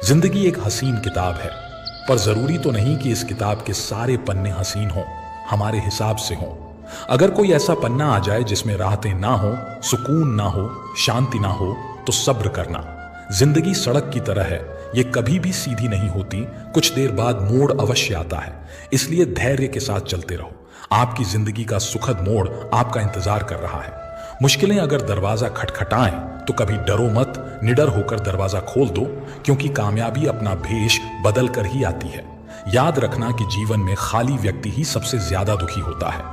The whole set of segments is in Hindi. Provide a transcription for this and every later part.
जिंदगी एक हसीन किताब है, पर जरूरी तो नहीं कि इस किताब के सारे पन्ने हसीन हों, हमारे हिसाब से हों। अगर कोई ऐसा पन्ना आ जाए जिसमें राहतें ना हो, सुकून ना हो, शांति ना हो, तो सब्र करना। जिंदगी सड़क की तरह है, ये कभी भी सीधी नहीं होती, कुछ देर बाद मोड़ अवश्य आता है। इसलिए धैर्य के साथ चलते रहो। आपकी जिंदगी का सुखद मोड़ आपका इंतजार कर रहा है। मुश्किलें अगर दरवाजा खटखटाएं तो कभी डरो मत, निडर होकर दरवाजा खोल दो, क्योंकि कामयाबी अपना भेष बदल कर ही आती है। याद रखना कि जीवन में खाली व्यक्ति ही सबसे ज्यादा दुखी होता है।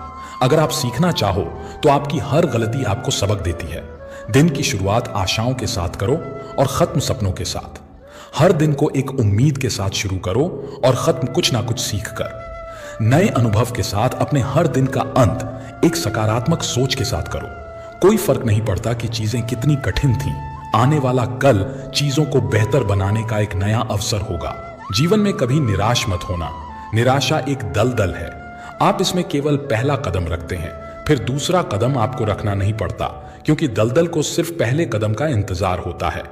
अगर आप सीखना चाहो तो आपकी हर गलती आपको सबक देती है। दिन की शुरुआत आशाओं के साथ करो और खत्म सपनों के साथ। हर दिन को एक उम्मीद के साथ शुरू करो और खत्म कुछ ना कुछ सीख कर। नए अनुभव के साथ अपने हर दिन का अंत एक सकारात्मक सोच के साथ करो। कोई फर्क नहीं पड़ता कि चीजें कितनी कठिन थीं, आने वाला कल चीजों को बेहतर बनाने का एक नया अवसर होगा। जीवन में कभी निराश मत होना। निराशा एक दलदल है, आप इसमें केवल पहला कदम रखते हैं, फिर दूसरा कदम आपको रखना नहीं पड़ता, क्योंकि दलदल को सिर्फ पहले कदम का इंतजार होता है।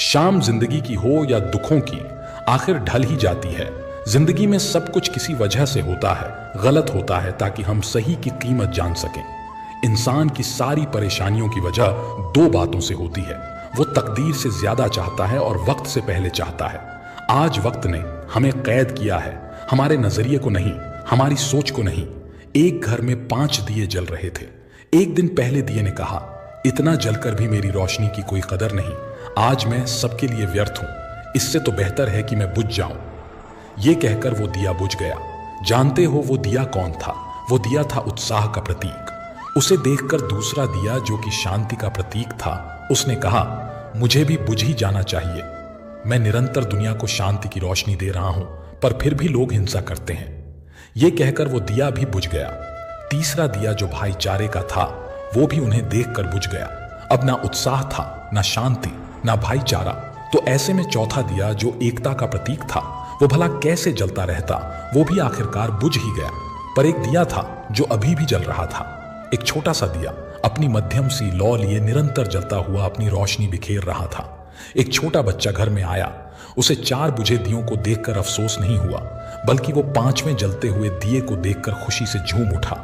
शाम जिंदगी की हो या दुखों की, आखिर ढल ही जाती है। जिंदगी में सब कुछ किसी वजह से होता है, गलत होता है, ताकि हम सही की कीमत जान सकें। इंसान की सारी परेशानियों की वजह दो बातों से होती है, वो तकदीर से ज्यादा चाहता है और वक्त से पहले चाहता है। आज वक्त ने हमें कैद किया है, हमारे नजरिए को नहीं, हमारी सोच को नहीं। एक घर में 5 दिए जल रहे थे। एक दिन पहले दिए ने कहा, इतना जलकर भी मेरी रोशनी की कोई कदर नहीं, आज मैं सबके लिए व्यर्थ हूं, इससे तो बेहतर है कि मैं बुझ जाऊं। ये कहकर वो दिया बुझ गया। जानते हो वो दिया कौन था? वो दिया था उत्साह का प्रतीक। उसे देखकर दूसरा दिया, जो कि शांति का प्रतीक था, उसने कहा, मुझे भी बुझ ही जाना चाहिए। मैं निरंतर दुनिया को शांति की रोशनी दे रहा हूं, पर फिर भी लोग हिंसा करते हैं। यह कहकर वो दिया भी बुझ गया। तीसरा दिया, जो भाईचारे का था, वो भी उन्हें देखकर बुझ गया। अब ना उत्साह था, ना शांति, ना भाईचारा। तो ऐसे में चौथा दिया, जो एकता का प्रतीक था, वो भला कैसे जलता रहता? वो भी आखिरकार बुझ ही गया। पर एक दिया था जो अभी भी जल रहा था। एक छोटा सा दिया अपनी मध्यम सी लौ लिए निरंतर जलता हुआ अपनी रोशनी बिखेर रहा था। एक छोटा बच्चा घर में आया। उसे 4 बुझे दियों को देखकर अफसोस नहीं हुआ, बल्कि वो 5वें जलते हुए दिए को देखकर खुशी से झूम उठा,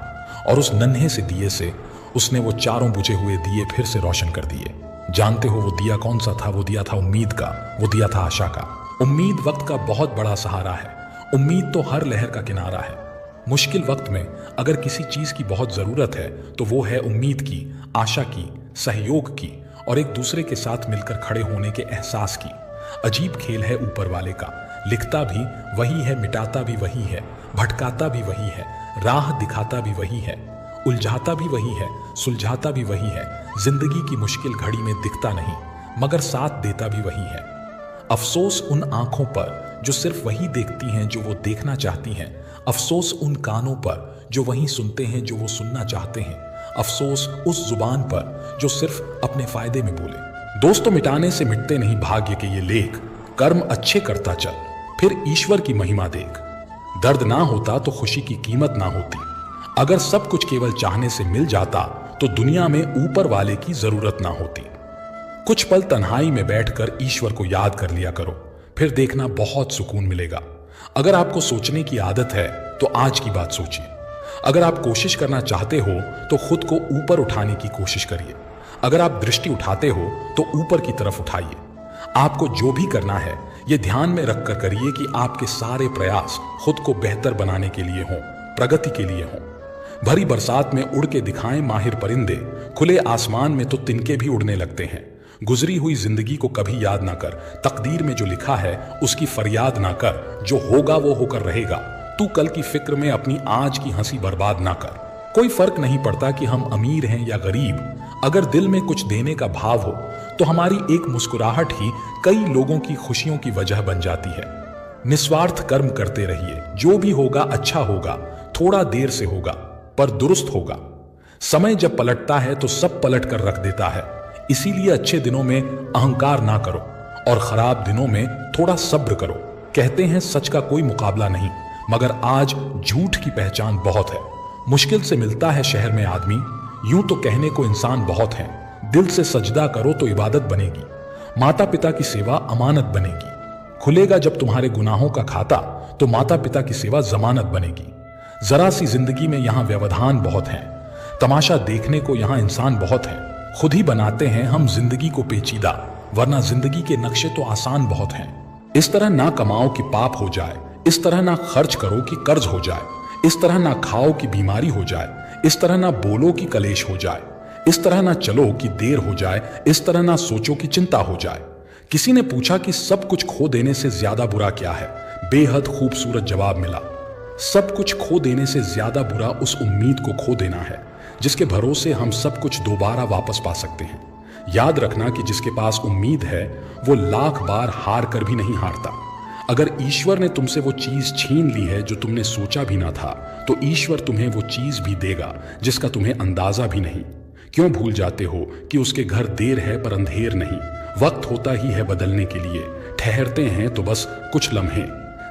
और उस नन्हे से दिए से उसने वो 4 बुझे हुए दिए फिर से रोशन कर दिए। जानते हो वो दिया कौन सा था? वो दिया था उम्मीद का, वो दिया था आशा का। उम्मीद वक्त का बहुत बड़ा सहारा है। उम्मीद तो हर लहर का किनारा है। मुश्किल वक्त में अगर किसी चीज की बहुत जरूरत है तो वो है उम्मीद की, आशा की, सहयोग की और एक दूसरे के साथ मिलकर खड़े होने के एहसास की। अजीब खेल है ऊपर वाले का, लिखता भी वही है, मिटाता भी वही है, भटकाता भी वही है, राह दिखाता भी वही है, उलझाता भी वही है, सुलझाता भी वही है। जिंदगी की मुश्किल घड़ी में दिखता नहीं, मगर साथ देता भी वही है। अफसोस उन आंखों पर जो सिर्फ वही देखती हैं जो वो देखना चाहती हैं। अफसोस उन कानों पर जो वही सुनते हैं जो वो सुनना चाहते हैं। अफसोस उस जुबान पर जो सिर्फ अपने फायदे में बोले। दोस्तों, मिटाने से मिटते नहीं भाग्य के ये लेख। कर्म अच्छे करता चल, फिर ईश्वर की महिमा देख। दर्द ना होता तो खुशी की कीमत ना होती। अगर सब कुछ केवल चाहने से मिल जाता तो दुनिया में ऊपर वाले की जरूरत ना होती। कुछ पल तन्हाई में बैठकर ईश्वर को याद कर लिया करो, फिर देखना बहुत सुकून मिलेगा। अगर आपको सोचने की आदत है तो आज की बात सोचिए। अगर आप कोशिश करना चाहते हो तो खुद को ऊपर उठाने की कोशिश करिए। अगर आप दृष्टि उठाते हो तो ऊपर की तरफ उठाइए। आपको जो भी करना है यह ध्यान में रखकर करिए कि आपके सारे प्रयास खुद को बेहतर बनाने के लिए हों, प्रगति के लिए हों। भरी बरसात में उड़ के दिखाएं माहिर परिंदे, खुले आसमान में तो तिनके भी उड़ने लगते हैं। गुजरी हुई जिंदगी को कभी याद ना कर, तकदीर में जो लिखा है उसकी फरियाद ना कर। जो होगा वो होकर रहेगा। तू कल की फिक्र में अपनी आज की हंसी बर्बाद ना कर। कोई फर्क नहीं पड़ता कि हम अमीर हैं या गरीब, अगर दिल में कुछ देने का भाव हो तो हमारी एक मुस्कुराहट ही कई लोगों की खुशियों की वजह बन जाती है। निस्वार्थ कर्म करते रहिए, जो भी होगा अच्छा होगा, थोड़ा देर से होगा पर दुरुस्त होगा। समय जब पलटता है तो सब पलट कर रख देता है। इसीलिए अच्छे दिनों में अहंकार ना करो और खराब दिनों में थोड़ा सब्र करो। कहते हैं सच का कोई मुकाबला नहीं, मगर आज झूठ की पहचान बहुत है। मुश्किल से मिलता है शहर में आदमी, यूं तो कहने को इंसान बहुत हैं। दिल से सजदा करो तो इबादत बनेगी। माता पिता की सेवा अमानत बनेगी। खुलेगा जब तुम्हारे गुनाहों का खाता, तो माता पिता की सेवा जमानत बनेगी। जरा सी जिंदगी में यहाँ व्यवधान बहुत हैं, तमाशा देखने को यहाँ इंसान बहुत है। खुद ही बनाते हैं हम जिंदगी को पेचीदा, वरना जिंदगी के नक्शे तो आसान बहुत हैं। इस तरह ना कमाओ कि पाप हो जाए, इस तरह ना खर्च करो कि कर्ज हो जाए, इस तरह ना खाओ कि बीमारी हो जाए, इस तरह ना बोलो कि कलेश हो जाए, इस तरह ना चलो कि देर हो जाए, इस तरह ना सोचो कि चिंता हो जाए। किसी ने पूछा कि सब कुछ खो देने से ज्यादा बुरा क्या है? बेहद खूबसूरत जवाब मिला, सब कुछ खो देने से ज्यादा बुरा उस उम्मीद को खो देना है जिसके भरोसे हम सब कुछ दोबारा वापस पा सकते हैं। याद रखना कि जिसके पास उम्मीद है वो लाख बार हार कर भी नहीं हारता। अगर ईश्वर ने तुमसे वो चीज छीन ली है जो तुमने सोचा भी ना था, तो ईश्वर तुम्हें वो चीज भी देगा जिसका तुम्हें अंदाजा भी नहीं। क्यों भूल जाते हो कि उसके घर देर है पर अंधेर नहीं? वक्त होता ही है बदलने के लिए, ठहरते हैं तो बस कुछ लम्हे।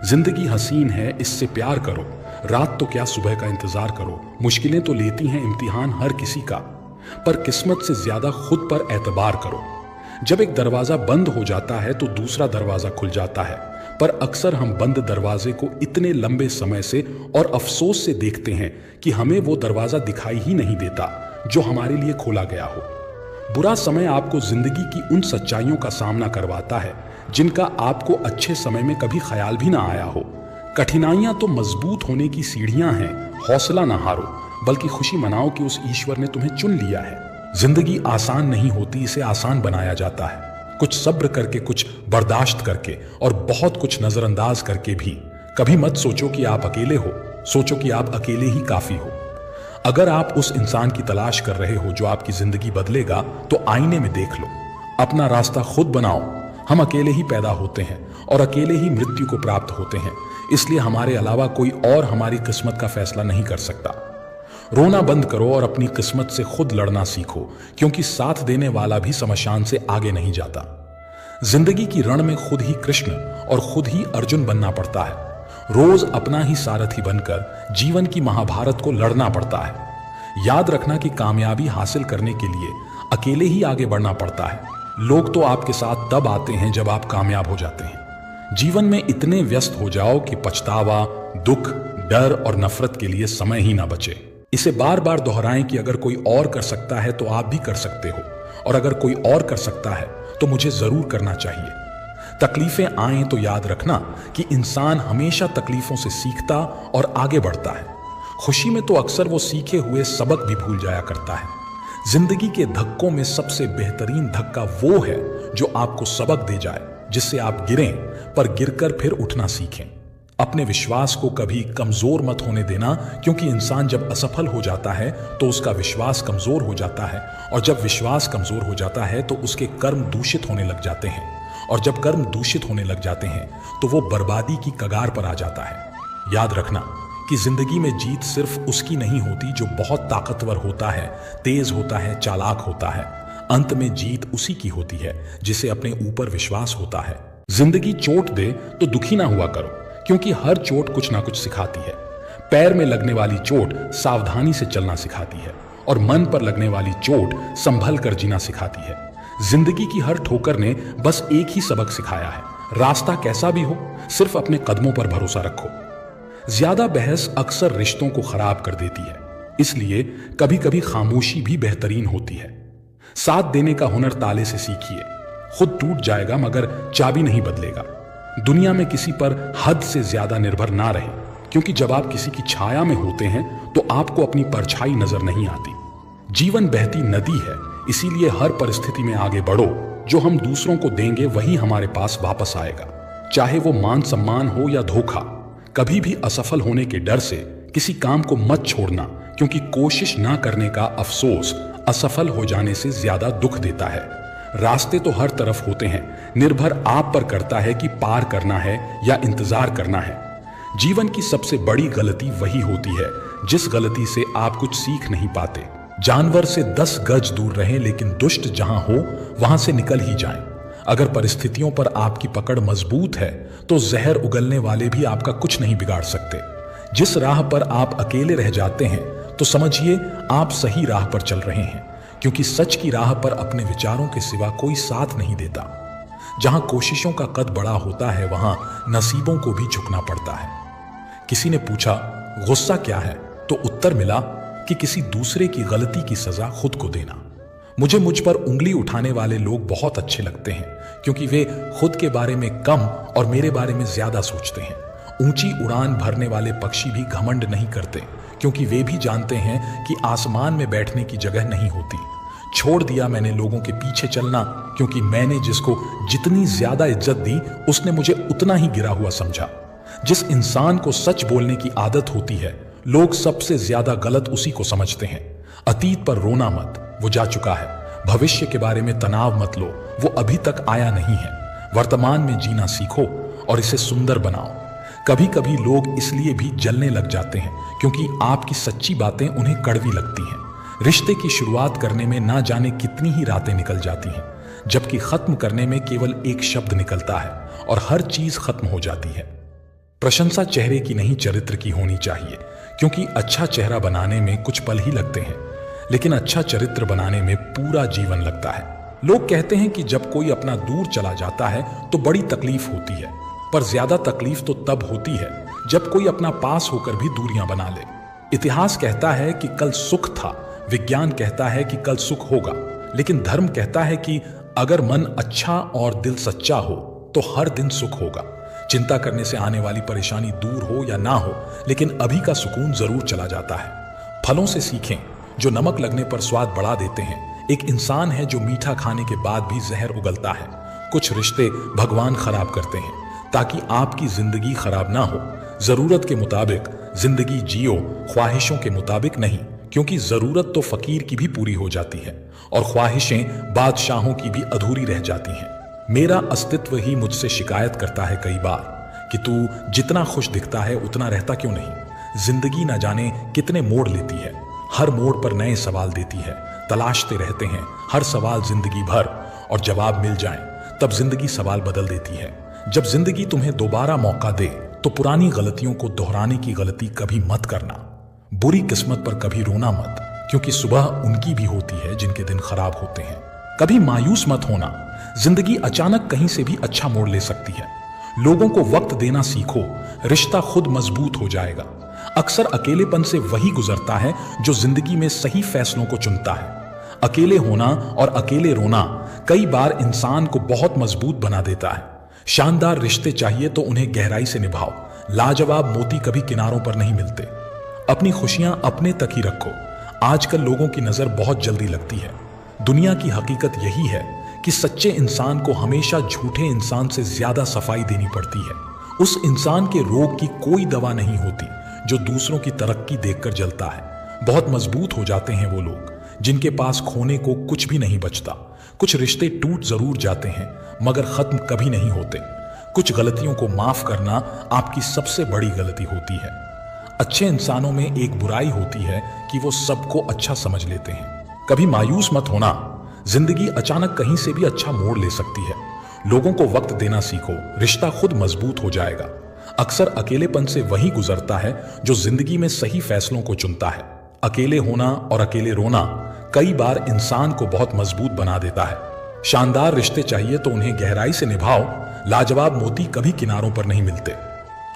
जिंदगी हसीन है, इससे प्यार करो, रात तो क्या सुबह का इंतजार करो। मुश्किलें तो लेती हैं इम्तिहान हर किसी का, पर किस्मत से ज्यादा खुद पर एतबार करो। जब एक दरवाजा बंद हो जाता है तो दूसरा दरवाजा खुल जाता है, पर अक्सर हम बंद दरवाजे को इतने लंबे समय से और अफसोस से देखते हैं कि हमें वो दरवाजा दिखाई ही नहीं देता जो हमारे लिए खोला गया हो। बुरा समय आपको जिंदगी की उन सच्चाइयों का सामना करवाता है जिनका आपको अच्छे समय में कभी ख्याल भी ना आया हो। कठिनाइयां तो मजबूत होने की सीढ़ियां हैं, हौसला ना हारो, बल्कि खुशी मनाओ कि उस ईश्वर ने तुम्हें चुन लिया है। जिंदगी आसान नहीं होती, इसे आसान बनाया जाता है। कुछ सब्र करके, कुछ बर्दाश्त करके और बहुत कुछ नजरअंदाज करके भी। कभी मत सोचो कि आप अकेले हो, सोचो कि आप अकेले ही काफी हो। अगर आप उस इंसान की तलाश कर रहे हो जो आपकी जिंदगी बदलेगा, तो आईने में देख लो, अपना रास्ता खुद बनाओ। हम अकेले ही पैदा होते हैं और अकेले ही मृत्यु को प्राप्त होते हैं, इसलिए हमारे अलावा कोई और हमारी किस्मत का फैसला नहीं कर सकता। रोना बंद करो और अपनी किस्मत से खुद लड़ना सीखो, क्योंकि साथ देने वाला भी शमशान से आगे नहीं जाता। जिंदगी की रण में खुद ही कृष्ण और खुद ही अर्जुन बनना पड़ता है। रोज अपना ही सारथी बनकर जीवन की महाभारत को लड़ना पड़ता है। याद रखना कि कामयाबी हासिल करने के लिए अकेले ही आगे बढ़ना पड़ता है। लोग तो आपके साथ तब आते हैं जब आप कामयाब हो जाते हैं। जीवन में इतने व्यस्त हो जाओ कि पछतावा, दुख, डर और नफरत के लिए समय ही ना बचे। इसे बार बार दोहराएं कि अगर कोई और कर सकता है तो आप भी कर सकते हो, और अगर कोई और कर सकता है तो मुझे जरूर करना चाहिए। तकलीफें आएं तो याद रखना कि इंसान हमेशा तकलीफों से सीखता और आगे बढ़ता है। खुशी में तो अक्सर वो सीखे हुए सबक भी भूल जाया करता है। जिंदगी के धक्कों में सबसे बेहतरीन धक्का वो है जो आपको सबक दे जाए, जिससे आप गिरें पर गिरकर फिर उठना सीखें। अपने विश्वास को कभी कमजोर मत होने देना, क्योंकि इंसान जब असफल हो जाता है तो उसका विश्वास कमजोर हो जाता है, और जब विश्वास कमजोर हो जाता है तो उसके कर्म दूषित होने लग जाते हैं, और जब कर्म दूषित होने लग जाते हैं तो वो बर्बादी की कगार पर आ जाता है। याद रखना कि जिंदगी में जीत सिर्फ उसकी नहीं होती जो बहुत ताकतवर होता है, तेज होता है, चालाक होता है। अंत में जीत उसी की होती है जिसे अपने ऊपर विश्वास होता है। जिंदगी चोट दे तो दुखी ना हुआ करो, क्योंकि हर चोट कुछ ना कुछ सिखाती है। पैर में लगने वाली चोट सावधानी से चलना सिखाती है, और मन पर लगने वाली चोट संभल कर जीना सिखाती है। जिंदगी की हर ठोकर ने बस एक ही सबक सिखाया है, रास्ता कैसा भी हो, सिर्फ अपने कदमों पर भरोसा रखो। ज्यादा बहस अक्सर रिश्तों को खराब कर देती है, इसलिए कभी कभी खामोशी भी बेहतरीन होती है। साथ देने का हुनर ताले से सीखिए। खुद टूट जाएगा मगर चाबी नहीं बदलेगा। दुनिया में किसी पर हद से ज्यादा निर्भर ना रहे, क्योंकि जब आप किसी की छाया में होते हैं तो आपको अपनी परछाई नजर नहीं आती। जीवन बहती नदी है, इसीलिए हर परिस्थिति में आगे बढ़ो। जो हम दूसरों को देंगे वही हमारे पास वापस आएगा, चाहे वो मान सम्मान हो या धोखा। कभी भी असफल होने के डर से किसी काम को मत छोड़ना, क्योंकि कोशिश ना करने का अफसोस असफल हो जाने से ज्यादा दुख देता है। रास्ते तो हर तरफ होते हैं, निर्भर आप पर करता है कि पार करना है या इंतजार करना है। जीवन की सबसे बड़ी गलती वही होती है जिस गलती से आप कुछ सीख नहीं पाते। जानवर से 10 गज दूर रहें, लेकिन दुष्ट जहां हो वहां से निकल ही जाएं। अगर परिस्थितियों पर आपकी पकड़ मजबूत है तो जहर उगलने वाले भी आपका कुछ नहीं बिगाड़ सकते। जिस राह पर आप अकेले रह जाते हैं तो समझिए आप सही राह पर चल रहे हैं, क्योंकि सच की राह पर अपने विचारों के सिवा कोई साथ नहीं देता। जहां कोशिशों का कद बड़ा होता है वहां नसीबों को भी झुकना पड़ता है। किसी ने पूछा, गुस्सा क्या है? तो उत्तर मिला कि किसी दूसरे की गलती की सजा खुद को देना। मुझे मुझ पर उंगली उठाने वाले लोग बहुत अच्छे लगते हैं, क्योंकि वे खुद के बारे में कम और मेरे बारे में ज्यादा सोचते हैं। ऊंची उड़ान भरने वाले पक्षी भी घमंड नहीं करते, क्योंकि वे भी जानते हैं कि आसमान में बैठने की जगह नहीं होती। छोड़ दिया मैंने लोगों के पीछे चलना, क्योंकि मैंने जिसको जितनी ज्यादा इज्जत दी उसने मुझे उतना ही गिरा हुआ समझा। जिस इंसान को सच बोलने की आदत होती है, लोग सबसे ज्यादा गलत उसी को समझते हैं। अतीत पर रोना मत, वो जा चुका है। भविष्य के बारे में तनाव मत लो, वो अभी तक आया नहीं है। वर्तमान में जीना सीखो और इसे सुंदर बनाओ। कभी कभी लोग इसलिए भी जलने लग जाते हैं क्योंकि आपकी सच्ची बातें उन्हें कड़वी लगती हैं। रिश्ते की शुरुआत करने में ना जाने कितनी ही रातें निकल जाती हैं, जबकि खत्म करने में केवल एक शब्द निकलता है और हर चीज खत्म हो जाती है। प्रशंसा चेहरे की नहीं, चरित्र की होनी चाहिए, क्योंकि अच्छा चेहरा बनाने में कुछ पल ही लगते हैं, लेकिन अच्छा चरित्र बनाने में पूरा जीवन लगता है। लोग कहते हैं कि जब कोई अपना दूर चला जाता है तो बड़ी तकलीफ होती है, पर ज्यादा तकलीफ तो तब होती है जब कोई अपना पास होकर भी दूरियां बना ले। इतिहास कहता है कि कल सुख था, विज्ञान कहता है कि कल सुख होगा, लेकिन धर्म कहता है कि अगर मन अच्छा और दिल सच्चा हो तो हर दिन सुख होगा। चिंता करने से आने वाली परेशानी दूर हो या ना हो, लेकिन अभी का सुकून जरूर चला जाता है। फलों से सीखें जो नमक लगने पर स्वाद बढ़ा देते हैं। एक इंसान है जो मीठा खाने के बाद भी जहर उगलता है। कुछ रिश्ते भगवान खराब करते हैं ताकि आपकी जिंदगी खराब ना हो। जरूरत के मुताबिक जिंदगी जियो, ख्वाहिशों के मुताबिक नहीं, क्योंकि जरूरत तो फकीर की भी पूरी हो जाती है और ख्वाहिशें बादशाहों की भी अधूरी रह जाती हैं। मेरा अस्तित्व ही मुझसे शिकायत करता है कई बार कि तू जितना खुश दिखता है उतना रहता क्यों नहीं। जिंदगी न जाने कितने मोड़ लेती है, हर मोड़ पर नए सवाल देती है। तलाशते रहते हैं हर सवाल जिंदगी भर, और जवाब मिल जाए तब जिंदगी सवाल बदल देती है। जब जिंदगी तुम्हें दोबारा मौका दे तो पुरानी गलतियों को दोहराने की गलती कभी मत करना। बुरी किस्मत पर कभी रोना मत, क्योंकि सुबह उनकी भी होती है जिनके दिन खराब होते हैं। कभी मायूस मत होना, जिंदगी अचानक कहीं से भी अच्छा मोड़ ले सकती है। लोगों को वक्त देना सीखो, रिश्ता खुद मजबूत हो जाएगा। अक्सर अकेलेपन से वही गुजरता है जो जिंदगी में सही फैसलों को चुनता है। अकेले होना और अकेले रोना कई बार इंसान को बहुत मजबूत बना देता है। शानदार रिश्ते चाहिए तो उन्हें गहराई से निभाओ। लाजवाब मोती कभी किनारों पर नहीं मिलते। अपनी खुशियां अपने तक ही रखो। आजकल लोगों की नजर बहुत जल्दी लगती है। दुनिया की हकीकत यही है कि सच्चे इंसान को हमेशा झूठे इंसान से ज्यादा सफाई देनी पड़ती है। उस इंसान के रोग की कोई दवा नहीं होती जो दूसरों की तरक्की देखकर जलता है। बहुत मजबूत हो जाते हैं वो लोग जिनके पास खोने को कुछ भी नहीं बचता। कुछ रिश्ते टूट जरूर जाते हैं मगर खत्म कभी नहीं होते। कुछ गलतियों को माफ करना आपकी सबसे बड़ी गलती होती है। अच्छे इंसानों में एक बुराई होती है कि वो सबको अच्छा समझ लेते हैं। कभी मायूस मत होना, जिंदगी अचानक कहीं से भी अच्छा मोड़ ले सकती है। लोगों को वक्त देना सीखो, रिश्ता खुद मजबूत हो जाएगा। अक्सर अकेलेपन से वही गुजरता है जो जिंदगी में सही फैसलों को चुनता है। अकेले होना और अकेले रोना कई बार इंसान को बहुत मजबूत बना देता है। शानदार रिश्ते चाहिए तो उन्हें गहराई से निभाओ। लाजवाब मोती कभी किनारों पर नहीं मिलते।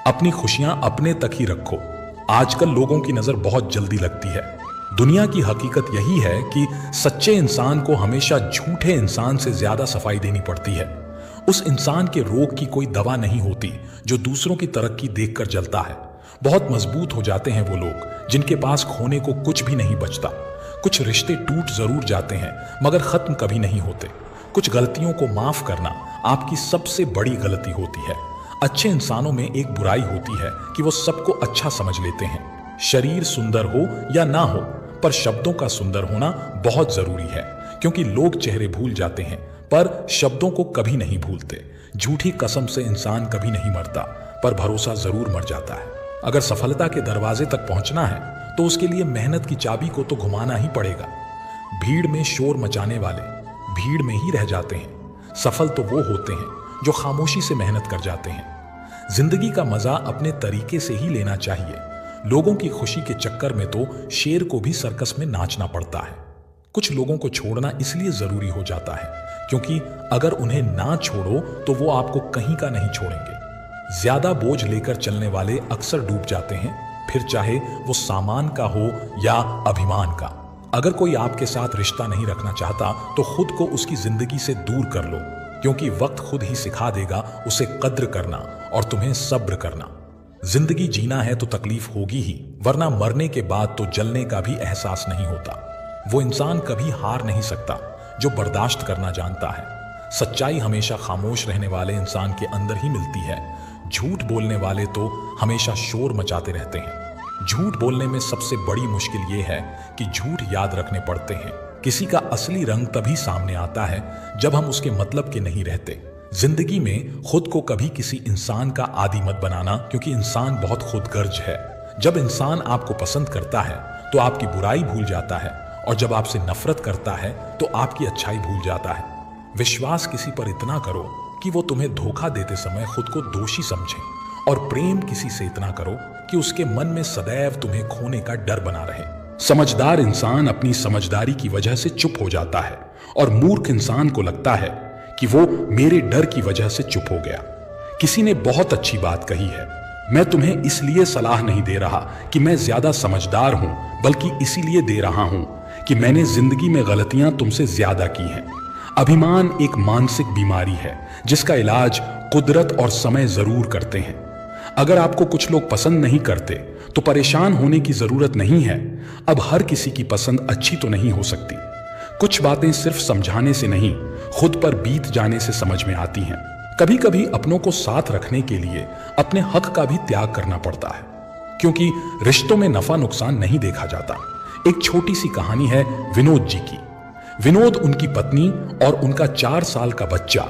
अपनी खुशियां अपने तक ही रखो। आजकल लोगों की नजर बहुत जल्दी लगती है। दुनिया की हकीकत यही है कि सच्चे इंसान को हमेशा झूठे इंसान से ज्यादा सफाई देनी पड़ती है। उस इंसान के रोग की कोई दवा नहीं होती जो दूसरों की तरक्की देखकर जलता है। बहुत मजबूत हो जाते हैं वो लोग जिनके पास खोने को कुछ भी नहीं बचता। कुछ रिश्ते टूट जरूर जाते हैं मगर खत्म कभी नहीं होते। कुछ गलतियों को माफ करना आपकी सबसे बड़ी गलती होती है। अच्छे इंसानों में एक बुराई होती है कि वो सबको अच्छा समझ लेते हैं। शरीर सुंदर हो या ना हो, पर शब्दों का सुंदर होना बहुत जरूरी है, क्योंकि लोग चेहरे भूल जाते हैं पर शब्दों को कभी नहीं भूलते। झूठी कसम से इंसान कभी नहीं मरता, पर भरोसा जरूर मर जाता है। अगर सफलता के दरवाजे तक पहुंचना है तो उसके लिए मेहनत की चाबी को तो घुमाना ही पड़ेगा। भीड़ में शोर मचाने वाले भीड़ में ही रह जाते हैं। सफल तो वो होते हैं जो खामोशी से मेहनत कर जाते हैं। जिंदगी का मजा अपने तरीके से ही लेना चाहिए। लोगों की खुशी के चक्कर में तो शेर को भी सर्कस में नाचना पड़ता है। कुछ लोगों को छोड़ना इसलिए जरूरी हो जाता है क्योंकि अगर उन्हें ना छोड़ो तो वो आपको कहीं का नहीं छोड़ेंगे। ज्यादा बोझ लेकर चलने वाले अक्सर डूब जाते हैं, फिर चाहे वो सामान का हो या अभिमान का। अगर कोई आपके साथ रिश्ता नहीं रखना चाहता तो खुद को उसकी जिंदगी से दूर कर लो, क्योंकि वक्त खुद ही सिखा देगा उसे कद्र करना और तुम्हें सब्र करना। जिंदगी जीना है तो तकलीफ होगी ही, वरना मरने के बाद तो जलने का भी एहसास नहीं होता। वो इंसान कभी हार नहीं सकता जो बर्दाश्त करना जानता है। सच्चाई हमेशा खामोश रहने वाले इंसान के अंदर ही मिलती है। झूठ बोलने वाले तो हमेशा शोर मचाते रहते हैं। झूठ बोलने में सबसे बड़ी मुश्किल ये है कि झूठ याद रखने पड़ते हैं। किसी का असली रंग तभी सामने आता है जब हम उसके मतलब के नहीं रहते। जिंदगी में खुद को कभी किसी इंसान का आदी मत बनाना, क्योंकि इंसान बहुत खुदगर्ज है। जब इंसान आपको पसंद करता है तो आपकी बुराई भूल जाता है, और जब आपसे नफरत करता है तो आपकी अच्छाई भूल जाता है। विश्वास किसी पर इतना करो कि वो तुम्हें धोखा देते समय खुद को दोषी समझे, और प्रेम किसी से इतना करो कि उसके मन में सदैव तुम्हें खोने का डर बना रहे। समझदार इंसान अपनी समझदारी की वजह से चुप हो जाता है, और मूर्ख इंसान को लगता है कि वो मेरे डर की वजह से चुप हो गया। किसी ने बहुत अच्छी बात कही है, मैं तुम्हें इसलिए सलाह नहीं दे रहा कि मैं ज्यादा समझदार हूं, बल्कि इसीलिए दे रहा हूं कि मैंने जिंदगी में गलतियां तुमसे ज्यादा की हैं। अभिमान एक मानसिक बीमारी है जिसका इलाज कुदरत और समय जरूर करते हैं। अगर आपको कुछ लोग पसंद नहीं करते तो परेशान होने की जरूरत नहीं है। अब हर किसी की पसंद अच्छी तो नहीं हो सकती। कुछ बातें सिर्फ समझाने से नहीं, खुद पर बीत जाने से समझ में आती हैं। कभी कभी अपनों को साथ रखने के लिए अपने हक का भी त्याग करना पड़ता है, क्योंकि रिश्तों में नफा नुकसान नहीं देखा जाता। एक छोटी सी कहानी है विनोद जी की। विनोद, उनकी पत्नी और उनका 4 साल का बच्चा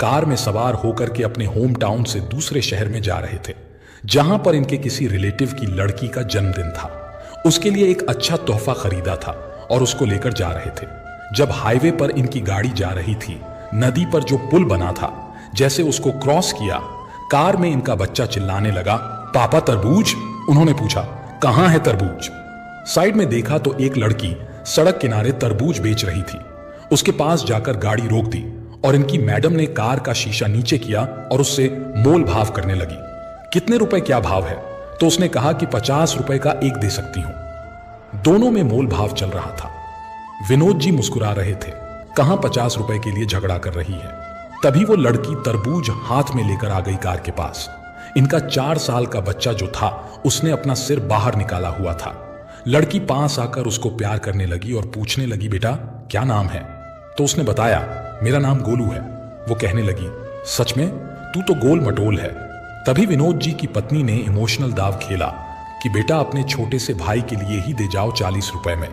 कार में सवार होकर के अपने होम टाउन से दूसरे शहर में जा रहे थे, जहां पर इनके किसी रिलेटिव की लड़की का जन्मदिन था। उसके लिए एक अच्छा तोहफा खरीदा था और उसको लेकर जा रहे थे। जब हाईवे पर इनकी गाड़ी जा रही थी, नदी पर जो पुल बना था, जैसे उसको क्रॉस किया, कार में इनका बच्चा चिल्लाने लगा, पापा तरबूज। उन्होंने पूछा, कहां है तरबूज? साइड में देखा तो एक लड़की सड़क किनारे तरबूज बेच रही थी। उसके पास जाकर गाड़ी रोक दी और इनकी मैडम ने कार का शीशा नीचे किया और उससे मोल भाव करने लगी। कितने रुपए क्या भाव है? तो उसने कहा कि 50 रुपए का एक दे सकती हूं। दोनों में मोल भाव चल रहा था। विनोद जी मुस्कुरा रहे थे, कहां 50 रुपए के लिए झगड़ा कर रही है। तभी वो लड़की तरबूज हाथ में लेकर आ गई कार के पास। इनका 4 साल का बच्चा जो था, उसने अपना सिर बाहर निकाला हुआ था। लड़की पास आकर उसको प्यार करने लगी और पूछने लगी, बेटा क्या नाम है? तो उसने बताया, मेरा नाम गोलू है। वो कहने लगी, सच में? तू तो गोल मटोल है। तभी विनोद जी की पत्नी ने इमोशनल दाव खेला कि बेटा अपने छोटे से भाई के लिए ही दे जाओ 40 रुपए में।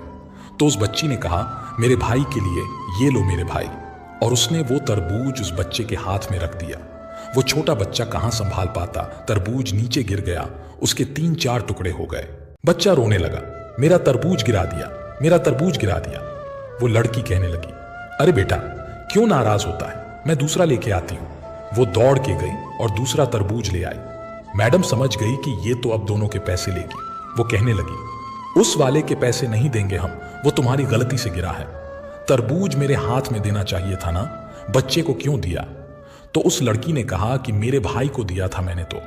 तो उस बच्ची ने कहा, मेरे भाई के लिए ये लो मेरे भाई, और उसने वो तरबूज उस बच्चे के हाथ में रख दिया। वो छोटा बच्चा कहां संभाल पाता, तरबूज नीचे गिर गया, उसके 3-4 टुकड़े हो गए। बच्चा रोने लगा, मेरा तरबूज गिरा दिया, मेरा तरबूज गिरा दिया। वो लड़की कहने लगी, अरे बेटा क्यों नाराज होता है, मैं दूसरा लेके आती हूं। वो दौड़ के गई और दूसरा तरबूज ले आई। मैडम समझ गई कि ये तो अब दोनों के पैसे लेगी। वो कहने लगी, उस वाले के पैसे नहीं देंगे हम, वो तुम्हारी गलती से गिरा है। तरबूज मेरे हाथ में देना चाहिए था ना, बच्चे को क्यों दिया? तो उस लड़की ने कहा कि मेरे भाई को दिया था मैंने, तो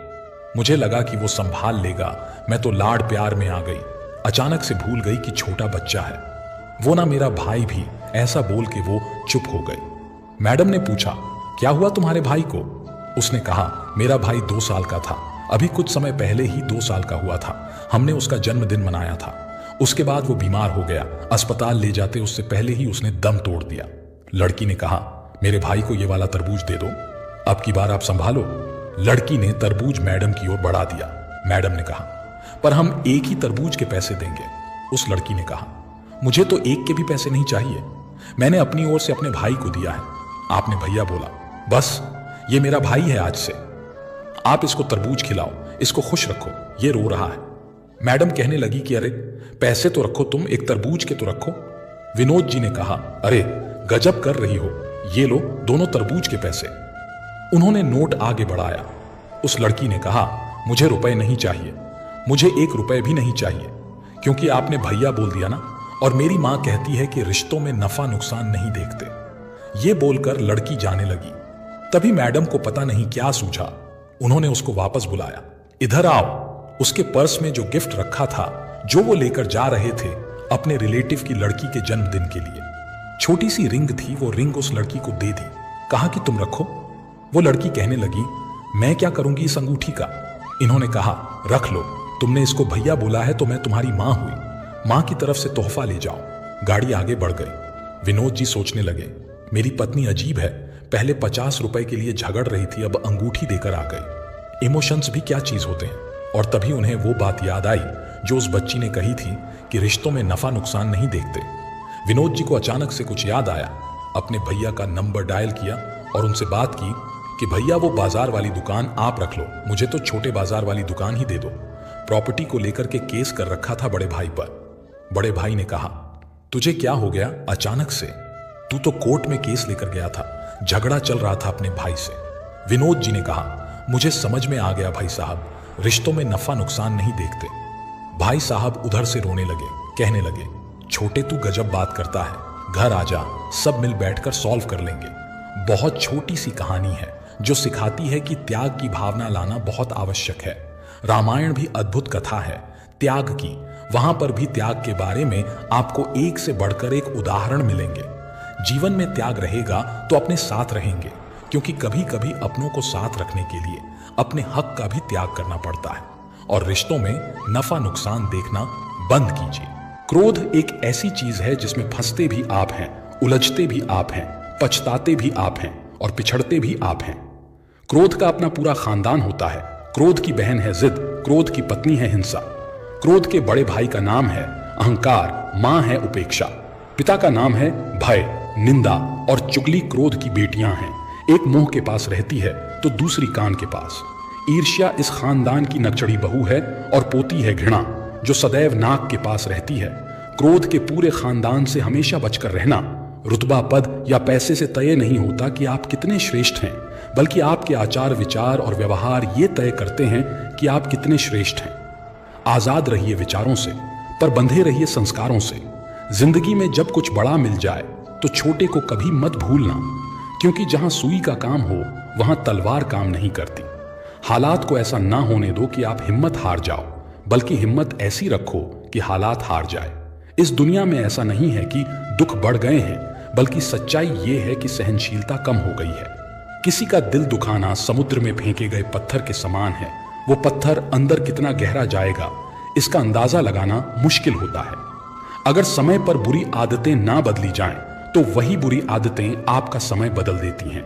मुझे लगा कि वो संभाल लेगा, मैं तो लाड़ प्यार में आ गई। अचानक से भूल गई कि छोटा बच्चा है। वो ना मेरा भाई भी, ऐसा बोल के वो चुप हो गई। मैडम ने पूछा, क्या हुआ तुम्हारे भाई को? उसने कहा, मेरा भाई 2 साल का था, अभी कुछ समय पहले ही 2 साल का हुआ था। हमने उसका जन्मदिन मनाया था। उसके बाद वो बीमार हो गया, अस्पताल ले जाते उससे पहले ही उसने दम तोड़ दिया। लड़की ने कहा, मेरे भाई को ये वाला तरबूज दे दो, अब की बार आप संभालो। लड़की ने तरबूज मैडम की ओर बढ़ा दिया। मैडम ने कहा, पर हम एक ही तरबूज के पैसे देंगे। उस लड़की ने कहा, मुझे तो एक के भी पैसे नहीं चाहिए, मैंने अपनी ओर से अपने भाई को दिया है। आपने भैया बोला, बस ये मेरा भाई है आज से, आप इसको तरबूज खिलाओ, इसको खुश रखो, ये रो रहा है। मैडम कहने लगी कि अरे पैसे तो रखो तुम, एक तरबूज के तो रखो। विनोद जी ने कहा, अरे गजब कर रही हो, ये लो दोनों तरबूज के पैसे। उन्होंने नोट आगे बढ़ाया। उस लड़की ने कहा, मुझे रुपए नहीं चाहिए, मुझे 1 रुपए भी नहीं चाहिए, क्योंकि आपने भैया बोल दिया ना, और मेरी मां कहती है कि रिश्तों में नफा नुकसान नहीं देखते। ये बोलकर लड़की जाने लगी। तभी मैडम को पता नहीं क्या सूझा, उन्होंने उसको वापस बुलाया। इधर आओ। उसके पर्स में जो गिफ्ट रखा था, जो वो लेकर जा रहे थे अपने रिलेटिव की लड़की के जन्मदिन के लिए, छोटी सी रिंग थी। वो रिंग उस लड़की को दे दी। कहा कि तुम रखो। वो लड़की कहने लगी, मैं क्या करूंगी इस अंगूठी का। इन्होंने कहा, रख लो, तुमने इसको भैया बोला है तो मैं तुम्हारी मां हुई, मां की तरफ से तोहफा ले जाओ। गाड़ी आगे बढ़ गई। विनोद जी सोचने लगे, मेरी पत्नी अजीब है, पहले 50 रुपए के लिए झगड़ रही थी, अब अंगूठी देकर आ गई। इमोशंस भी क्या चीज होते हैं। और तभी उन्हें वो बात याद आई जो उस बच्ची ने कही थी कि रिश्तों में नफा नुकसान नहीं देखते। विनोद जी को अचानक से कुछ याद आया। अपने भैया का नंबर डायल किया और उनसे बात की कि भैया वो बाजार वाली दुकान आप रख लो, मुझे तो छोटे बाजार वाली दुकान ही दे दो। प्रॉपर्टी को लेकर के केस कर रखा था बड़े भाई पर। बड़े भाई ने कहा, तुझे क्या हो गया अचानक से, तू तो कोर्ट में केस लेकर गया था, झगड़ा चल रहा था अपने भाई से। विनोद जी ने कहा, मुझे समझ में आ गया भाई साहब, रिश्तों में नफा नुकसान नहीं देखते। भाई साहब उधर से रोने लगे, कहने लगे, छोटे तू गजब बात करता है, घर आ जा, सब मिल बैठकर सॉल्व कर लेंगे। बहुत छोटी सी कहानी है जो सिखाती है कि त्याग की भावना लाना बहुत आवश्यक है। रामायण भी अद्भुत कथा है त्याग की, वहां पर भी त्याग के बारे में आपको एक से बढ़कर एक उदाहरण मिलेंगे। जीवन में त्याग रहेगा तो अपने साथ रहेंगे, क्योंकि कभी कभी अपनों को साथ रखने के लिए अपने हक का भी त्याग करना पड़ता है। और रिश्तों में नफा नुकसान देखना बंद कीजिए। क्रोध एक ऐसी चीज है जिसमें फंसते भी आप हैं, उलझते भी आप हैं, पछताते भी आप हैं और पिछड़ते भी आप हैं। क्रोध का अपना पूरा खानदान होता है। क्रोध की बहन है जिद, क्रोध की पत्नी है हिंसा, क्रोध के बड़े भाई का नाम है अहंकार, मां है उपेक्षा, पिता का नाम है भय, निंदा और चुगली क्रोध की बेटियां हैं। एक मुंह के पास रहती है तो दूसरी कान के पास। ईर्ष्या इस खानदान की नकचढ़ी बहू है और पोती है घृणा, जो सदैव नाक के पास रहती है। क्रोध के पूरे खानदान से हमेशा बचकर रहना। रुतबा, पद या पैसे से तय नहीं होता कि आप कितने श्रेष्ठ हैं, बल्कि आपके आचार विचार और व्यवहार ये तय करते हैं कि आप कितने श्रेष्ठ हैं। आजाद रहिए विचारों से, पर बंधे रहिए संस्कारों से। जिंदगी में जब कुछ बड़ा मिल जाए तो छोटे को कभी मत भूलना, क्योंकि जहां सुई का काम हो वहां तलवार काम नहीं करती। हालात को ऐसा ना होने दो कि आप हिम्मत हार जाओ, बल्कि हिम्मत ऐसी रखो कि हालात हार जाए। इस दुनिया में ऐसा नहीं है कि दुख बढ़ गए हैं, बल्कि सच्चाई ये है कि सहनशीलता कम हो गई है। किसी का दिल दुखाना समुद्र में फेंके गए पत्थर के समान है। वो पत्थर अंदर कितना गहरा जाएगा इसका अंदाजा लगाना मुश्किल होता है। अगर समय पर बुरी आदतें ना बदली जाएं, तो वही बुरी आदतें आपका समय बदल देती हैं।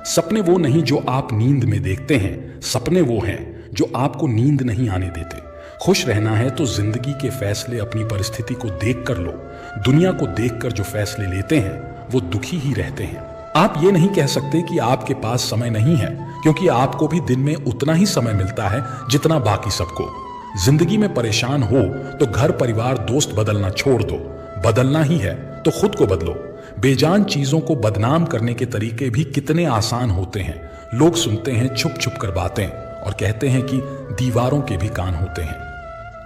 सपने वो नहीं जो आप नींद में देखते हैं, सपने वो हैं जो आपको नींद नहीं आने देते। खुश रहना है तो जिंदगी के फैसले अपनी परिस्थिति को देख कर लो। दुनिया को देखकर जो फैसले लेते हैं वो दुखी ही रहते हैं। आप ये नहीं कह सकते कि आपके पास समय नहीं है, क्योंकि आपको भी दिन में उतना ही समय मिलता है जितना बाकी सबको। जिंदगी में परेशान हो तो घर परिवार दोस्त बदलना छोड़ दो। बदलना ही है तो खुद को बदलो। बेजान चीजों को बदनाम करने के तरीके भी कितने आसान होते हैं। लोग सुनते हैं छुप छुप कर बातें और कहते हैं कि दीवारों के भी कान होते हैं।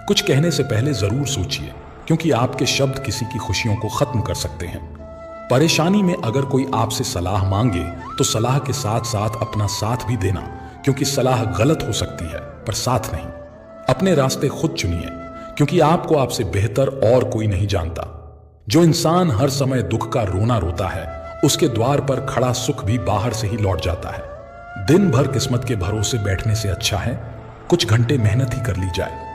कुछ कहने से पहले जरूर सोचिए, क्योंकि आपके शब्द किसी की खुशियों को खत्म कर सकते हैं। परेशानी में अगर कोई आपसे सलाह मांगे तो सलाह के साथ साथ अपना साथ भी देना, क्योंकि सलाह गलत हो सकती है पर साथ नहीं। अपने रास्ते खुद चुनिए, क्योंकि आपको आपसे बेहतर और कोई नहीं जानता। जो इंसान हर समय दुख का रोना रोता है, उसके द्वार पर खड़ा सुख भी बाहर से ही लौट जाता है। दिन भर किस्मत के भरोसे बैठने से अच्छा है कुछ घंटे मेहनत ही कर ली जाए।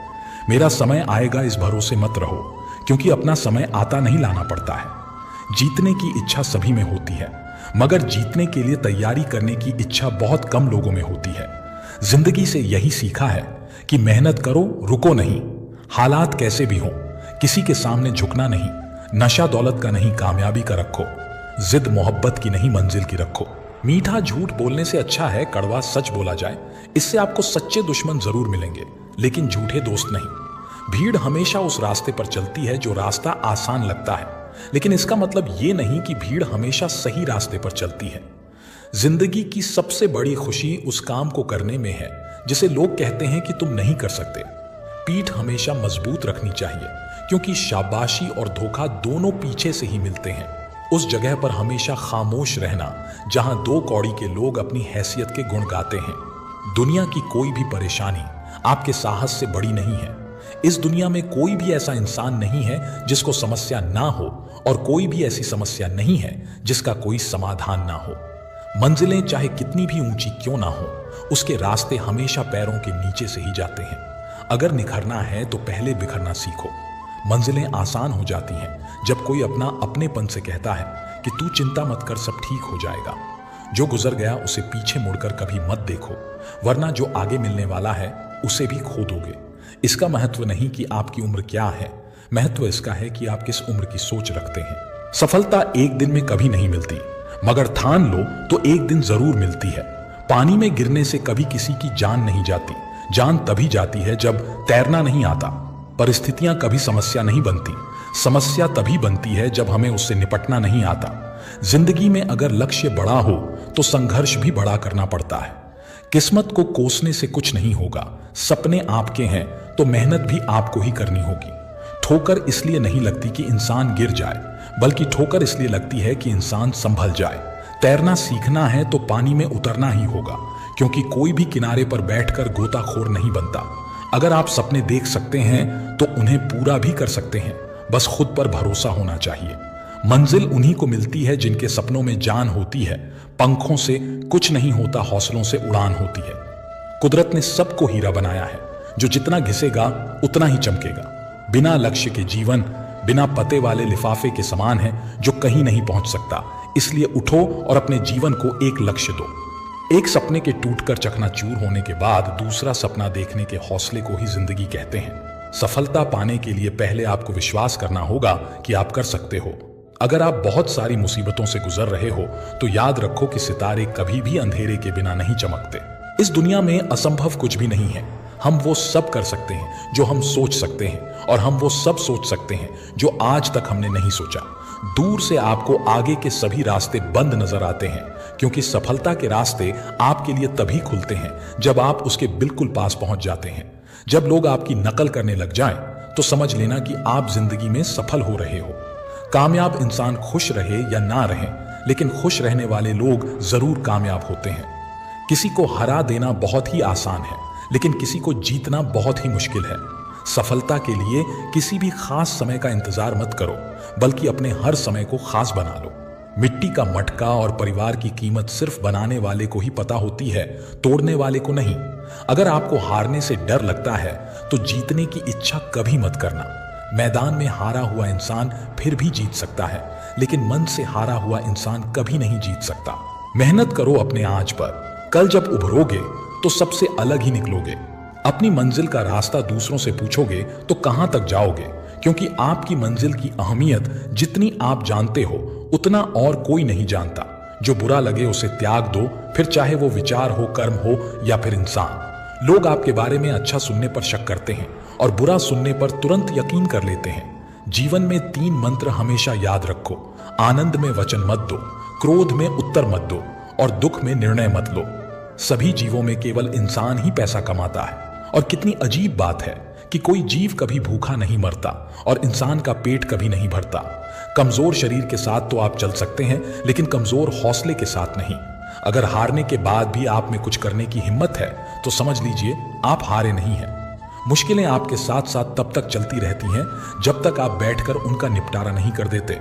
मेरा समय आएगा इस भरोसे मत रहो, क्योंकि अपना समय आता नहीं लाना पड़ता है। जीतने की इच्छा सभी में होती है, मगर जीतने के लिए तैयारी करने की इच्छा बहुत कम लोगों में होती है। जिंदगी से यही सीखा है कि मेहनत करो, रुको नहीं। हालात कैसे भी हों, किसी के सामने झुकना नहीं। नशा दौलत का नहीं, कामयाबी का रखो। जिद मोहब्बत की नहीं, मंजिल की रखो। मीठा झूठ बोलने से अच्छा है कड़वा सच बोला जाए। इससे आपको सच्चे दुश्मन जरूर मिलेंगे, लेकिन झूठे दोस्त नहीं। भीड़ हमेशा उस रास्ते पर चलती है जो रास्ता आसान लगता है, लेकिन इसका मतलब ये नहीं कि भीड़ हमेशा सही रास्ते पर चलती है। जिंदगी की सबसे बड़ी खुशी उस काम को करने में है जिसे लोग कहते हैं कि तुम नहीं कर सकते। पीठ हमेशा मजबूत रखनी चाहिए, क्योंकि शाबाशी और धोखा दोनों पीछे से ही मिलते हैं। उस जगह पर हमेशा खामोश रहना जहां दो कौड़ी के लोग अपनी हैसियत के गुण गाते हैं। दुनिया की कोई भी परेशानी आपके साहस से बड़ी नहीं है। इस दुनिया में कोई भी ऐसा इंसान नहीं है जिसको समस्या ना हो, और कोई भी ऐसी समस्या नहीं है जिसका कोई समाधान ना हो। मंजिलें चाहे कितनी भी ऊंची क्यों ना हो, उसके रास्ते हमेशा पैरों के नीचे से ही जाते हैं। अगर निखरना है तो पहले बिखरना सीखो। मंजिलें आसान हो जाती हैं जब कोई अपना अपनेपन से कहता है कि तू चिंता मत कर, सब ठीक हो जाएगा। जो गुजर गया उसे पीछे मुड़कर कभी मत देखो, वरना जो आगे मिलने वाला है उसे भी खो दोगे। इसका महत्व नहीं कि आपकी उम्र क्या है, महत्व इसका है कि आप किस उम्र की सोच रखते हैं। सफलता एक दिन में कभी नहीं मिलती, मगर ठान लो तो एक दिन जरूर मिलती है। पानी में गिरने से कभी किसी की जान नहीं जाती, जान तभी जाती है जब तैरना नहीं आता। परिस्थितियां कभी समस्या नहीं बनती, समस्या तभी बनती है जब हमें उससे निपटना नहीं आता। जिंदगी में अगर लक्ष्य बड़ा हो तो संघर्ष भी बड़ा करना पड़ता है। किस्मत को कोसने से कुछ नहीं होगा। सपने आपके हैं तो मेहनत भी आपको ही करनी होगी। ठोकर इसलिए नहीं लगती कि इंसान गिर जाए, बल्कि ठोकर इसलिए लगती है कि इंसान संभल जाए। तैरना सीखना है तो पानी में उतरना ही होगा, क्योंकि कोई भी किनारे पर बैठकर गोताखोर नहीं बनता। अगर आप सपने देख सकते हैं तो उन्हें पूरा भी कर सकते हैं, बस खुद पर भरोसा होना चाहिए। मंजिल उन्हीं को मिलती है जिनके सपनों में जान होती है। पंखों से कुछ नहीं होता, हौसलों से उड़ान होती है। कुदरत ने सबको हीरा बनाया है, जो जितना घिसेगा उतना ही चमकेगा। बिना लक्ष्य के जीवन बिना पते वाले लिफाफे के समान है जो कहीं नहीं पहुंच सकता। इसलिए उठो और अपने जीवन को एक लक्ष्य दो। एक सपने के टूटकर चकनाचूर होने के बाद दूसरा सपना देखने के हौसले को ही जिंदगी कहते हैं। सफलता पाने के लिए पहले आपको विश्वास करना होगा कि आप कर सकते हो। अगर आप बहुत सारी मुसीबतों से गुजर रहे हो तो याद रखो कि सितारे कभी भी अंधेरे के बिना नहीं चमकते। इस दुनिया में असंभव कुछ भी नहीं है। हम वो सब कर सकते हैं जो हम सोच सकते हैं, और हम वो सब सोच सकते हैं जो आज तक हमने नहीं सोचा। दूर से आपको आगे के सभी रास्ते बंद नजर आते हैं, क्योंकि सफलता के रास्ते आपके लिए तभी खुलते हैं जब आप उसके बिल्कुल पास पहुंच जाते हैं। जब लोग आपकी नकल करने लग जाएं, तो समझ लेना कि आप जिंदगी में सफल हो रहे हो। कामयाब इंसान खुश रहे या ना रहे, लेकिन खुश रहने वाले लोग जरूर कामयाब होते हैं। किसी को हरा देना बहुत ही आसान है, लेकिन किसी को जीतना बहुत ही मुश्किल है। सफलता के लिए किसी भी खास समय का इंतजार मत करो, बल्कि अपने हर समय को खास बना लो। मिट्टी का मटका और परिवार की कीमत सिर्फ बनाने वाले को ही पता होती है, तोड़ने वाले को नहीं। अगर आपको हारने से डर लगता है तो जीतने की इच्छा कभी मत करना। मैदान में हारा हुआ इंसान फिर भी जीत सकता है, लेकिन मन से हारा हुआ इंसान कभी नहीं जीत सकता। मेहनत करो अपने आज पर, कल जब उभरोगे तो सबसे अलग ही निकलोगे। अपनी मंजिल का रास्ता दूसरों से पूछोगे तो कहां तक जाओगे, क्योंकि आपकी मंजिल की अहमियत जितनी आप जानते हो उतना और कोई नहीं जानता। जो बुरा लगे उसे त्याग दो, फिर चाहे वो विचार हो, कर्म हो या फिर इंसान। लोग आपके बारे में अच्छा सुनने पर शक करते हैं और बुरा सुनने पर तुरंत यकीन कर लेते हैं। जीवन में 3 मंत्र हमेशा याद रखो। आनंद में वचन मत दो, क्रोध में उत्तर मत दो और दुख में निर्णय मत लो। सभी जीवों में केवल इंसान ही पैसा कमाता है। और कितनी अजीब बात है कि कोई जीव कभी भूखा नहीं मरता और इंसान का पेट कभी नहीं भरता। कमजोर शरीर के साथ तो आप चल सकते हैं, लेकिन कमजोर हौसले के साथ नहीं। अगर हारने के बाद भी आप में कुछ करने की हिम्मत है तो समझ लीजिए आप हारे नहीं हैं। मुश्किलें आपके साथ साथ तब तक चलती रहती हैं जब तक आप बैठकर उनका निपटारा नहीं कर देते।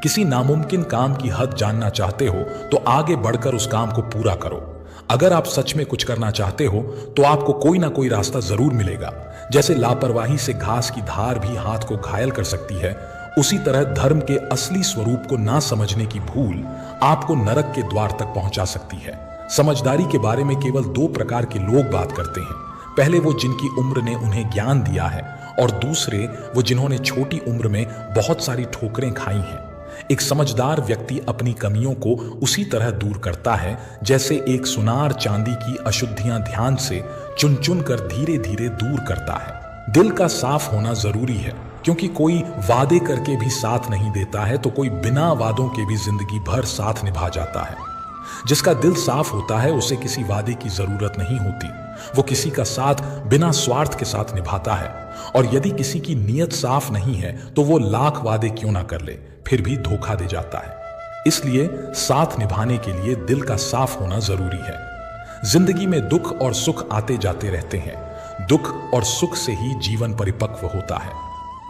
किसी नामुमकिन काम की हद जानना चाहते हो तो आगे बढ़कर उस काम को पूरा करो। अगर आप सच में कुछ करना चाहते हो तो आपको कोई ना कोई रास्ता जरूर मिलेगा। जैसे लापरवाही से घास की धार भी हाथ को घायल कर सकती है, उसी तरह धर्म के असली स्वरूप को ना समझने की भूल आपको नरक के द्वार तक पहुंचा सकती है। समझदारी के बारे में केवल 2 प्रकार के लोग बात करते हैं। पहले वो जिनकी उम्र ने उन्हें ज्ञान दिया है, और दूसरे वो जिन्होंने छोटी उम्र में बहुत सारी ठोकरें खाई हैं। एक समझदार व्यक्ति अपनी कमियों को उसी तरह दूर करता है जैसे एक सुनार चांदी की अशुद्धियां ध्यान से चुन चुन कर धीरे धीरे दूर करता है। दिल का साफ होना जरूरी है, क्योंकि कोई वादे करके भी साथ नहीं देता है तो कोई बिना वादों के भी जिंदगी भर साथ निभा जाता है। जिसका दिल साफ होता है उसे किसी वादे की जरूरत नहीं होती। वो किसी का साथ बिना स्वार्थ के साथ निभाता है, और यदि किसी की नीयत साफ नहीं है तो वो लाख वादे क्यों ना कर ले, फिर भी धोखा दे जाता है। इसलिए साथ निभाने के लिए दिल का साफ होना जरूरी है। जिंदगी में दुख और सुख आते जाते रहते हैं। दुख और सुख से ही जीवन परिपक्व होता है।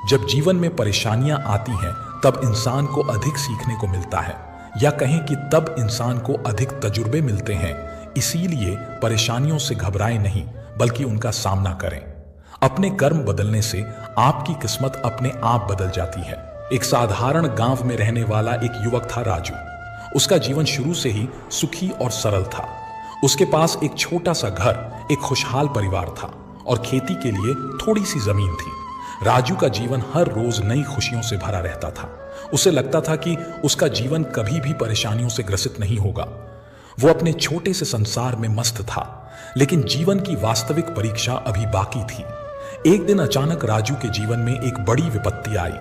जब जीवन में परेशानियां आती हैं तब इंसान को अधिक सीखने को मिलता है, या कहें कि तब इंसान को अधिक तजुर्बे मिलते हैं। इसीलिए परेशानियों से घबराएं नहीं, बल्कि उनका सामना करें। अपने कर्म बदलने से आपकी किस्मत अपने आप बदल जाती है। एक साधारण गांव में रहने वाला एक युवक था राजू। उसका जीवन शुरू से ही सुखी और सरल था। उसके पास एक छोटा सा घर, एक खुशहाल परिवार था और खेती के लिए थोड़ी सी जमीन थी। राजू का जीवन हर रोज नई खुशियों से भरा रहता था। उसे लगता था कि उसका जीवन कभी भी परेशानियों से ग्रसित नहीं होगा। वो अपने छोटे से संसार में मस्त था, लेकिन जीवन की वास्तविक परीक्षा अभी बाकी थी। एक दिन अचानक राजू के जीवन में एक बड़ी विपत्ति आई।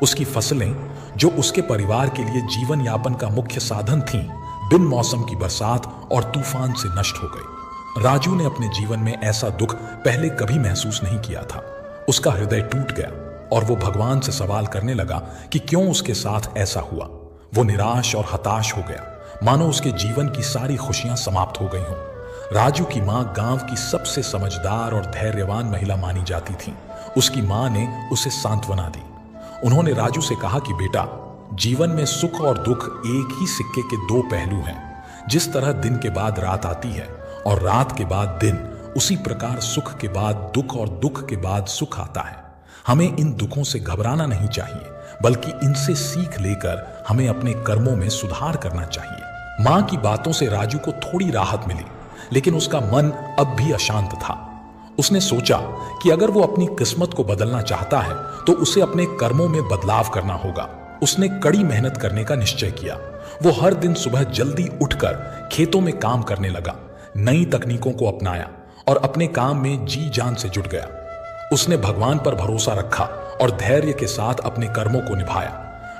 उसकी फसलें, जो उसके परिवार के लिए जीवन यापन का मुख्य साधन थीं, बिन मौसम की बरसात और तूफान से नष्ट हो गई। राजू ने अपने जीवन में ऐसा दुख पहले कभी महसूस नहीं किया था। उसका हृदय टूट गया और वो भगवान से सवाल करने लगा कि क्यों उसके साथ ऐसा हुआ। वो निराश और हताश हो गया, मानो उसके जीवन की सारी खुशियां समाप्त हो गई हों। राजू की मां गांव की सबसे समझदार और धैर्यवान महिला मानी जाती थी। उसकी मां ने उसे सांत्वना दी। उन्होंने राजू से कहा कि बेटा, जीवन में सुख और दुख एक ही सिक्के के दो पहलू हैं। जिस तरह दिन के बाद रात आती है और रात के बाद दिन, उसी प्रकार सुख के बाद दुख और दुख के बाद सुख आता है। हमें इन दुखों से घबराना नहीं चाहिए, बल्कि इनसे सीख लेकर हमें अपने कर्मों में सुधार करना चाहिए। मां की बातों से राजू को थोड़ी राहत मिली, लेकिन उसका मन अब भी अशांत था। उसने सोचा कि अगर वो अपनी किस्मत को बदलना चाहता है तो उसे अपने कर्मों में बदलाव करना होगा। उसने कड़ी मेहनत करने का निश्चय किया। वो हर दिन सुबह जल्दी उठकर खेतों में काम करने लगा, नई तकनीकों को अपनाया और अपने काम में जी जान से जुट गया। उसने भगवान पर भरोसा रखा और धैर्य के साथ अपने कर्मों को निभाया।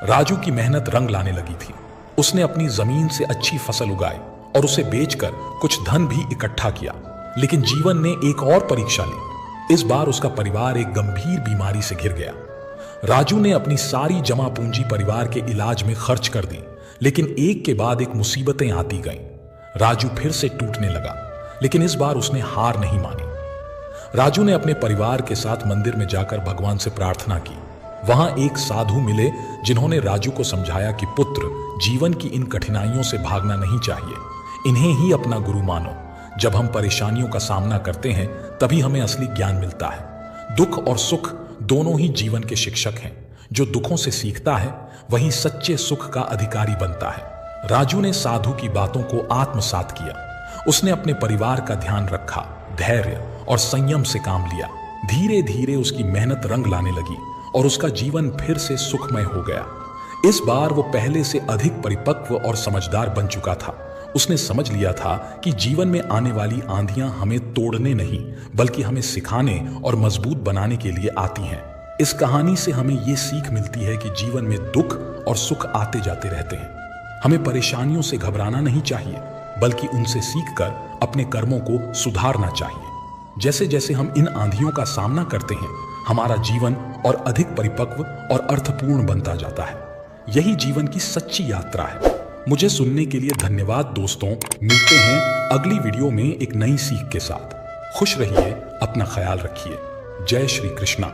राजू की मेहनत रंग लाने लगी थी। उसने अपनी जमीन से अच्छी फसल उगाई और उसे बेचकर कुछ धन भी इकट्ठा किया। लेकिन जीवन ने एक और परीक्षा ली। इस बार उसका परिवार एक गंभीर बीमारी से घिर गया। राजू ने अपनी सारी जमा पूंजी परिवार के इलाज में खर्च कर दी, लेकिन एक के बाद एक मुसीबतें आती गईं। राजू फिर से टूटने लगा, लेकिन इस बार उसने हार नहीं मानी। राजू ने अपने परिवार के साथ मंदिर में जाकर भगवान से प्रार्थना की। वहां एक साधु मिले जिन्होंने राजू को समझाया कि पुत्र, जीवन की इन कठिनाइयों से भागना नहीं चाहिए, इन्हें ही अपना गुरु मानो। जब हम परेशानियों का सामना करते हैं तभी हमें असली ज्ञान मिलता है। दुख और सुख दोनों ही जीवन के शिक्षक हैं। जो दुखों से सीखता है वही सच्चे सुख का अधिकारी बनता है। राजू ने साधु की बातों को आत्मसात किया। उसने अपने परिवार का ध्यान रखा, धैर्य और संयम से काम लिया। धीरे धीरे उसकी मेहनत रंग लाने लगी और उसका जीवन फिर से सुखमय हो गया। इस बार वो पहले से अधिक परिपक्व और समझदार बन चुका था। उसने समझ लिया था कि जीवन में आने वाली आंधियां हमें तोड़ने नहीं, बल्कि हमें सिखाने और मजबूत बनाने के लिए आती हैं। इस कहानी से हमें ये सीख मिलती है कि जीवन में दुख और सुख आते जाते रहते हैं। हमें परेशानियों से घबराना नहीं चाहिए, बल्कि उनसे सीखकर अपने कर्मों को सुधारना चाहिए। जैसे जैसे हम इन आंधियों का सामना करते हैं, हमारा जीवन और अधिक परिपक्व और अर्थपूर्ण बनता जाता है। यही जीवन की सच्ची यात्रा है। मुझे सुनने के लिए धन्यवाद दोस्तों। मिलते हैं अगली वीडियो में एक नई सीख के साथ। खुश रहिए, अपना ख्याल रखिए। जय श्री कृष्णा।